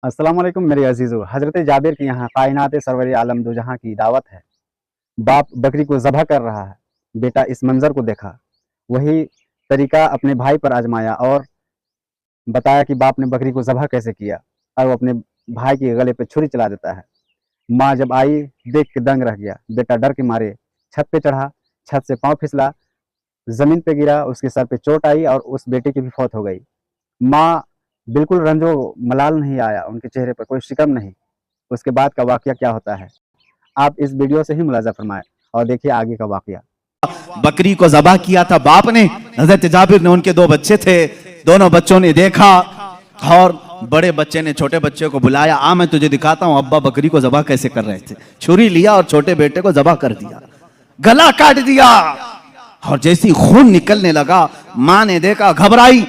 अस्सलाम वालेकुम मेरे अजीज़ों। हज़रत जाबिर के यहाँ कायनात सरवर आलम दो जहाँ की दावत है। बाप बकरी को ज़बह कर रहा है। बेटा इस मंज़र को देखा, वही तरीका अपने भाई पर आजमाया और बताया कि बाप ने बकरी को ज़बह कैसे किया, और वो अपने भाई के गले पे छुरी चला देता है। माँ जब आई, देख के दंग रह गया। बेटा डर के मारे छत पे चढ़ा, छत से पाँव फिसला, ज़मीन पे गिरा, उसके सर पे चोट आई और उस बेटे की भी फौत हो गई। माँ बिल्कुल रंजो मलाल नहीं आया, उनके चेहरे पर कोई शिकम नहीं। उसके बाद का वाकया क्या होता है, आप इस वीडियो से ही मुलाजा फरमाएं और देखिए आगे का वाकया। बकरी को ज़बह किया था बाप ने। हज़रत जाबिर ने, उनके दो बच्चे थे, दोनों बच्चों ने देखा और बड़े बच्चे ने छोटे बच्चे को बुलाया, आ मैं तुझे दिखाता हूं अब्बा बकरी को ज़बह कैसे कर रहे थे। छुरी लिया और छोटे बेटे को ज़बह कर दिया, गला काट दिया। और जैसे ही खून निकलने लगा, मां ने देखा, घबराई,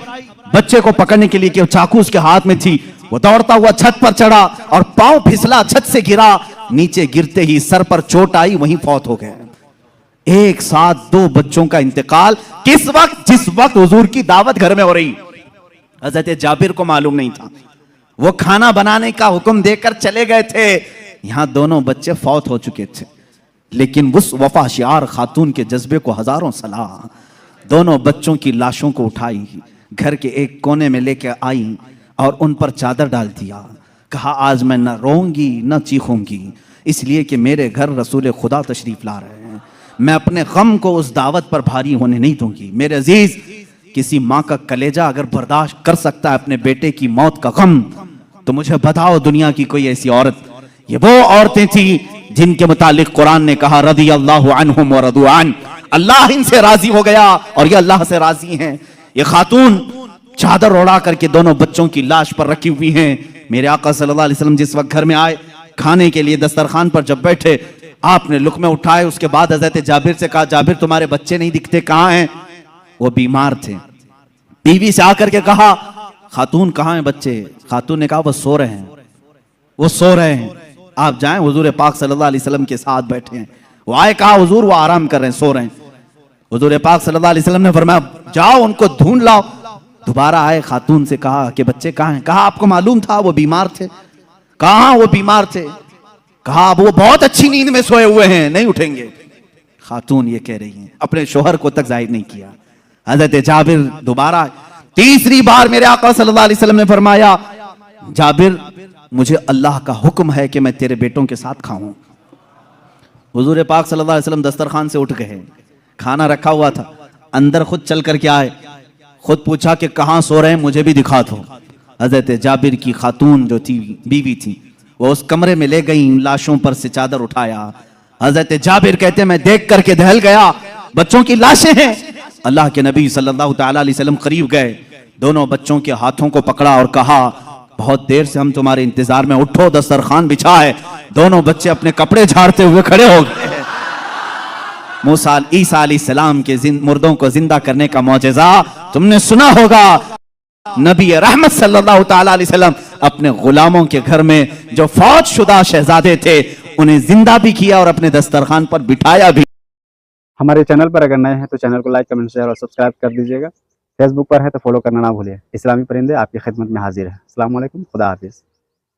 बच्चे को पकड़ने के लिए कि चाकू उसके हाथ में थी। वो दौड़ता हुआ छत पर चढ़ा और पांव फिसला, छत से गिरा। नीचे गिरते ही सर पर चोट आई, वहीं फौत हो गए। एक साथ दो बच्चों का इंतकाल किस वक्त, जिस वक्त हुजूर की दावत घर में हो रही। हज़रत जाबिर को मालूम नहीं था, वो खाना बनाने का हुक्म देकर चले गए थे, यहां दोनों बच्चे फौत हो चुके थे। लेकिन उस वफाशियार खातून के जज्बे को हजारों सलाह। दोनों बच्चों की लाशों को उठाई, घर के एक कोने में लेकर आई और उन पर चादर डाल दिया। कहा आज मैं न रोऊंगी न चीखूंगी, इसलिए कि मेरे घर रसूल खुदा तशरीफ ला रहे हैं। मैं अपने गम को उस दावत पर भारी होने नहीं दूंगी। मेरे अजीज, किसी माँ का कलेजा अगर बर्दाश्त कर सकता है अपने बेटे की मौत का गम, तो मुझे बताओ दुनिया की कोई ऐसी औरत। ये वो औरतें थी जिनके मुतालिक कुरान ने कहा रदी अल्लाहु अन्हुम व रदू अन, अल्लाह इनसे राजी हो गया और ये अल्लाह से राजी हैं। ये खातून चादर ओढ़ा करके दोनों बच्चों की लाश पर रखी हुई हैं। मेरे आका सल्लल्लाहु अलैहि वसल्लम जिस वक्त घर में आए, खाने के लिए दस्तरखान पर जब बैठे, आपने लुकमे उठाए। उसके बाद हज़रत जाबिर से कहा, जाबिर तुम्हारे बच्चे नहीं दिखते, कहाँ हैं? वो बीमार थे। बीवी से आकर के कहा, खातून कहाँ हैं बच्चे? खातून ने कहा वो सो रहे हैं, वो सो रहे हैं, आप जाएं। हुजूर पाक सल्लल्लाहु अलैहि वसल्लम के साथ बैठे हैं। वो आए, कहा हुजूर वो आराम कर रहे हैं, सो रहे हैं। हुजूर पाक सल्लल्लाहु अलैहि वसल्लम ने फरमाया जाओ उनको ढूंढ लाओ। दोबारा आए, खातून से कहा कि बच्चे कहाँ हैं? कहा आपको मालूम था वो बीमार थे। कहा वो बीमार थे? कहा अब वो बहुत अच्छी नींद में सोए हुए हैं, नहीं उठेंगे। खातून ये कह रही हैं, अपने शोहर को तक जाहिर नहीं किया। हजरत जाबिर दोबारा, तीसरी बार मेरे आका सल्लल्लाहु अलैहि वसल्लम ने फरमाया जाबिर मुझे अल्लाह का हुक्म है कि मैं तेरे बेटों के साथ खाऊं। हुजूर पाक सल्लल्लाहु अलैहि वसल्लम दस्तरखान से उठ गए, खाना रखा हुआ था, अंदर खुद चल करके आए, खुद पूछा कि कहां सो रहे हैं, मुझे भी दिखा दो। हजरत जाबिर की खातून जो थी, बीवी थी, वो उस कमरे में ले गई, लाशों पर से चादर उठाया। हजरत जाबिर कहते मैं देख करके दहल गया, बच्चों की लाशें हैं। अल्लाह के नबी सल्लल्लाहु तआला अलैहि वसल्लम करीब गए, दोनों बच्चों के हाथों को पकड़ा और कहा बहुत देर से हम तुम्हारे इंतजार में, उठो दस्तरखान बिछा है। दोनों बच्चे अपने कपड़े झाड़ते हुए खड़े हो गए। मूसा ईसा अलैहिस्सलाम के मुर्दों को जिंदा करने का मौजज़ा तुमने सुना होगा। नबी रहमत सल्लल्लाहु तआला अलैहि वसल्लम अपने गुलामों के घर में जो फौत शुदा शहजादे थे, उन्हें जिंदा भी किया और अपने दस्तरखान पर बिठाया भी। हमारे चैनल पर अगर नए हैं तो चैनल को लाइक, कमेंट, शेयर और सब्सक्राइब कर दीजिएगा। फेसबुक पर है तो फॉलो करना ना भूलिए। इस्लामी परिंदे आपकी खिदमत में हाजिर है। अस्सलाम वालेकुम, खुदा हाफिज़।